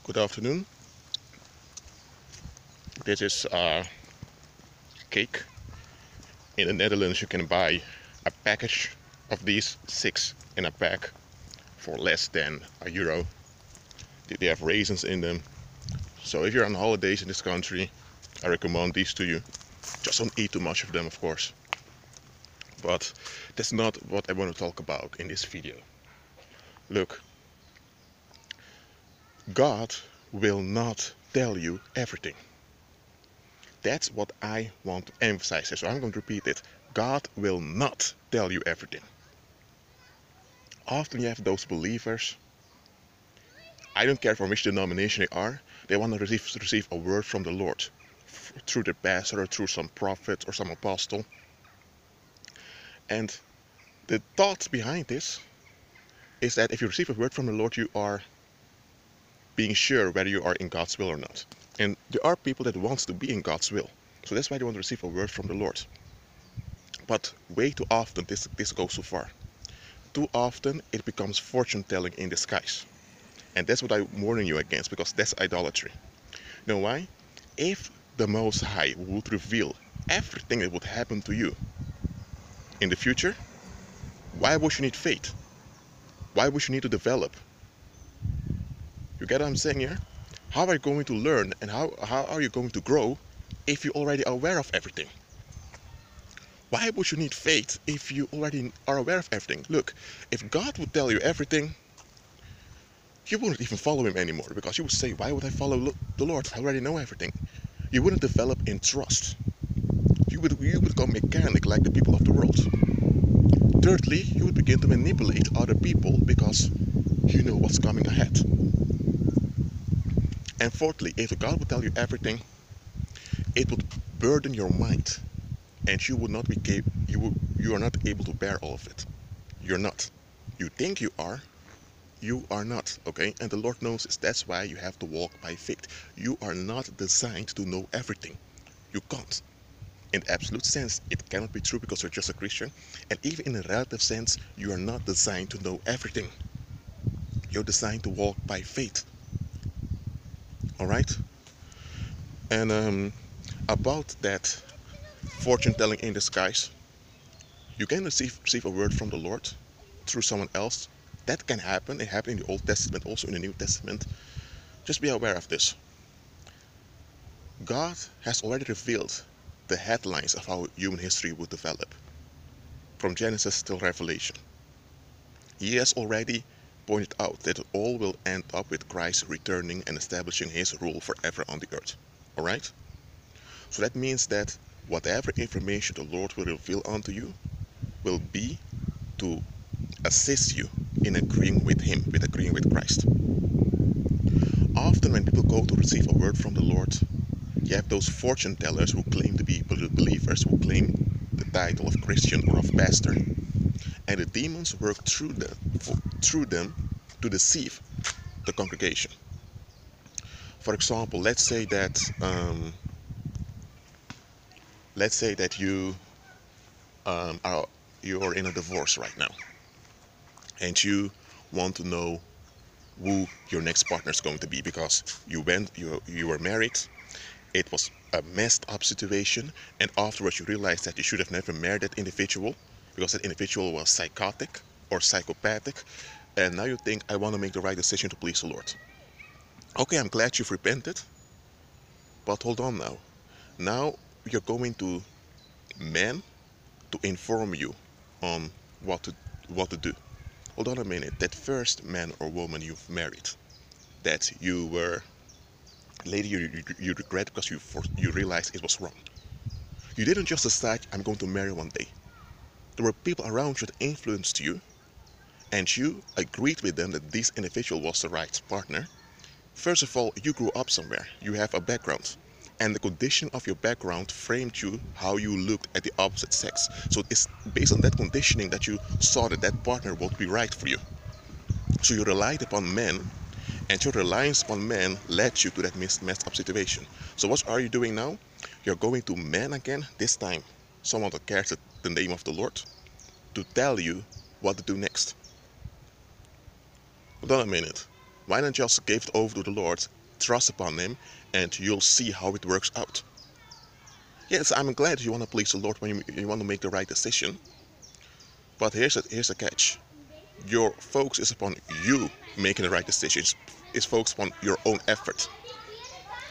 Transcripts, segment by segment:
Good afternoon. This is cake. In the Netherlands, you can buy a package of these, 6 in a pack, for less than €1. They have raisins in them. So if you're on holidays in this country, I recommend these to you. Just don't eat too much of them, of course. But that's not what I want to talk about in this video. Look, God will not tell you everything. That's what I want to emphasize here. So I'm going to repeat it. God will not tell you everything. Often you have those believers, I don't care from which denomination they want to receive a word from the Lord through their pastor or through some prophet or some apostle. And the thought behind this is that if you receive a word from the Lord, you are being sure whether you are in God's will or not. And there are people that want to be in God's will. So that's why they want to receive a word from the Lord. But way too often this goes too far. Too often it becomes fortune telling in disguise. And that's what I'm warning you against, because that's idolatry. You know why? If the Most High would reveal everything that would happen to you in the future, why would you need faith? Why would you need to develop? You get what I'm saying here? How are you going to learn and how are you going to grow if you're already aware of everything? Why would you need faith if you already are aware of everything? Look, if God would tell you everything, you wouldn't even follow him anymore, because you would say, why would I follow the Lord? I already know everything. You wouldn't develop in trust. You would become mechanic like the people of the world. Thirdly, you would begin to manipulate other people because you know what's coming ahead. And fourthly, if God would tell you everything, it would burden your mind, and you would not be you are not able to bear all of it. You're not. You think you are not, okay? And the Lord knows this. That's why you have to walk by faith. You are not designed to know everything. You can't. In the absolute sense, it cannot be true because you're just a Christian. And even in a relative sense, you are not designed to know everything. You're designed to walk by faith. Alright? And about that fortune telling in disguise, you can receive a word from the Lord through someone else. That can happen. It happened in the Old Testament, also in the New Testament. Just be aware of this. God has already revealed the headlines of how human history would develop, from Genesis till Revelation. He has already pointed out that it all will end up with Christ returning and establishing his rule forever on the earth. Alright? So that means that whatever information the Lord will reveal unto you will be to assist you in agreeing with him, agreeing with Christ. Often when people go to receive a word from the Lord, you have those fortune tellers who claim to be believers, who claim the title of Christian or of pastor, and the demons work through them to deceive the congregation. For example, let's say that you're in a divorce right now, and you want to know who your next partner is going to be, because you were married. It was a messed up situation, and afterwards you realize that you should have never married that individual because that individual was psychotic or psychopathic, and now you think, I want to make the right decision to please the Lord. Okay, I'm glad you've repented, but hold on now. Now you're going to men to inform you on what to do. Hold on a minute. That first man or woman you've married, that you were later you regret because you realized it was wrong. You didn't just decide, I'm going to marry one day. There were people around you that influenced you, and you agreed with them that this individual was the right partner. First of all, you grew up somewhere. You have a background. And the condition of your background framed you how you looked at the opposite sex. So it's based on that conditioning that you saw that that partner would be right for you. So you relied upon men, and your reliance upon men led you to that messed up situation. So what are you doing now? You're going to men again, this time someone that cares the name of the Lord, to tell you what to do next. Hold on a minute. Why not just give it over to the Lord trust upon Him, and you'll see how it works out. Yes, I'm glad you want to please the Lord when you want to make the right decision. But here's a catch. Your focus is upon you making the right decisions. It's focused upon your own effort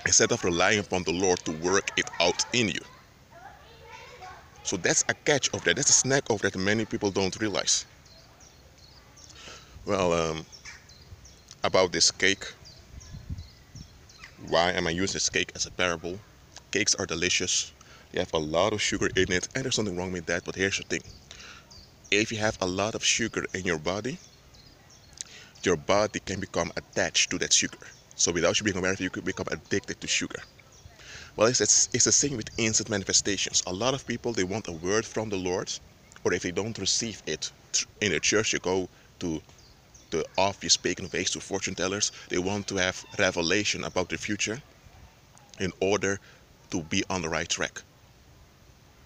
instead of relying upon the Lord to work it out in you. So that's a catch of that. That's a snack of that many people don't realize. Well, about this cake. Why am I using this cake as a parable? Cakes are delicious. They have a lot of sugar in it, and there's nothing wrong with that. But here's the thing: if you have a lot of sugar in your body can become attached to that sugar. So without you being aware of it, you could become addicted to sugar. Well, it's the same with instant manifestations. A lot of people, they want a word from the Lord, or if they don't receive it in the church, you go to the obvious pagan ways, to fortune tellers. They want to have revelation about the future in order to be on the right track.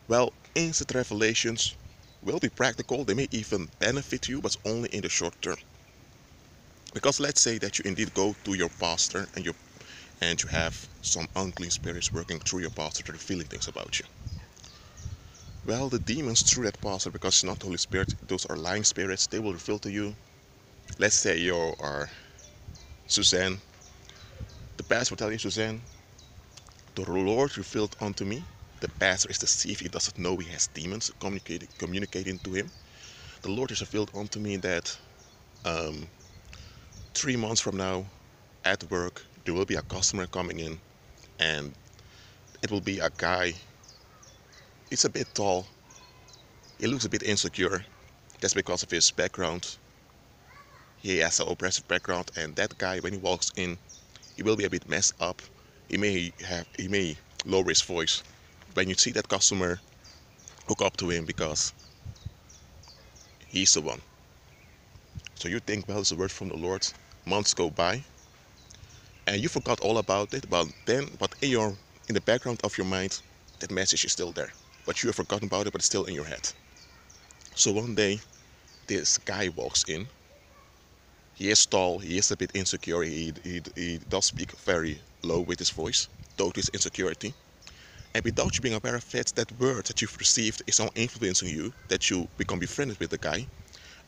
Well, instant revelations will be practical. They may even benefit you, but only in the short term. Because let's say that you indeed go to your pastor and you have some unclean spirits working through your pastor, revealing things about you. Well, the demons through that pastor, because it's not the Holy Spirit, those are lying spirits, they will reveal to you. Let's say you are Suzanne. The pastor will tell you, Suzanne, the Lord revealed unto me. The pastor is deceived. He doesn't know he has demons communicating to him. The Lord has revealed unto me that 3 months from now, at work, there will be a customer coming in, and it will be a guy. He's a bit tall. He looks a bit insecure. That's because of his background. He has an oppressive background, and that guy, when he walks in, he will be a bit messed up. He may lower his voice. When you see that customer, hook up to him because he's the one. So you think, well, it's a word from the Lord. Months go by, and you forgot all about it. But in the background of your mind, that message is still there. But you have forgotten about it, but it's still in your head. So one day, this guy walks in. He is tall. He is a bit insecure. He does speak very low with his voice, due to his insecurity. And without you being aware of it, that word that you've received is so influencing you that you become befriended with the guy,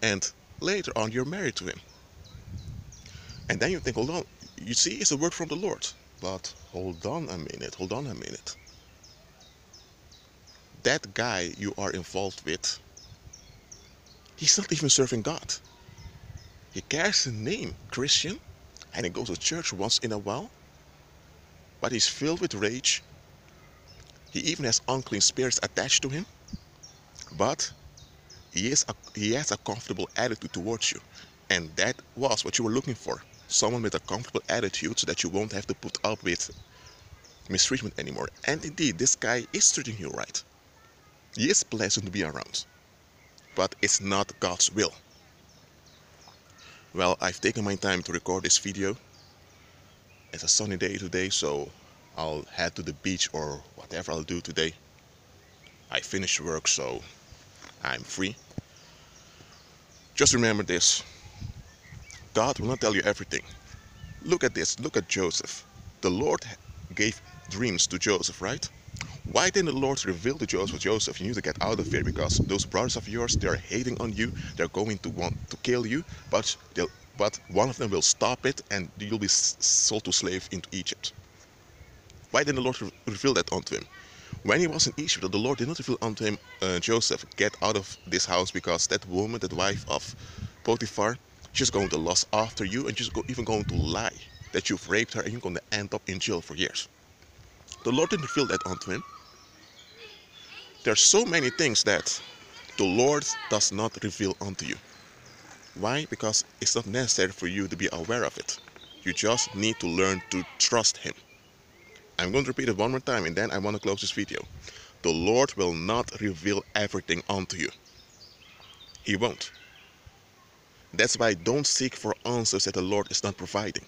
and later on you're married to him. And then you think, hold on, you see, it's a word from the Lord. But hold on a minute. That guy you are involved with, he's not even serving God. He carries the name Christian, and he goes to church once in a while, but he's filled with rage. He even has unclean spirits attached to him, but he has a comfortable attitude towards you. And that was what you were looking for. Someone with a comfortable attitude so that you won't have to put up with mistreatment anymore. And indeed, this guy is treating you right. He is pleasant to be around, but it's not God's will. Well, I've taken my time to record this video. It's a sunny day today, so I'll head to the beach or whatever I'll do today. I finished work, so I'm free. Just remember this: God will not tell you everything. Look at this, look at Joseph. The Lord gave dreams to Joseph, right? Why didn't the Lord reveal to Joseph, you need to get out of here because those brothers of yours, they're hating on you, they're going to want to kill you, but one of them will stop it and you'll be sold to slave into Egypt. Why didn't the Lord reveal that unto him? When he was in Egypt, the Lord did not reveal unto him, Joseph, get out of this house because that woman, that wife of Potiphar, she's going to lust after you and she's even going to lie that you've raped her and you're going to end up in jail for years. The Lord didn't reveal that unto him. There are so many things that the Lord does not reveal unto you. Why? Because it's not necessary for you to be aware of it. You just need to learn to trust Him. I'm going to repeat it one more time and then I want to close this video. The Lord will not reveal everything unto you. He won't. That's why don't seek for answers that the Lord is not providing.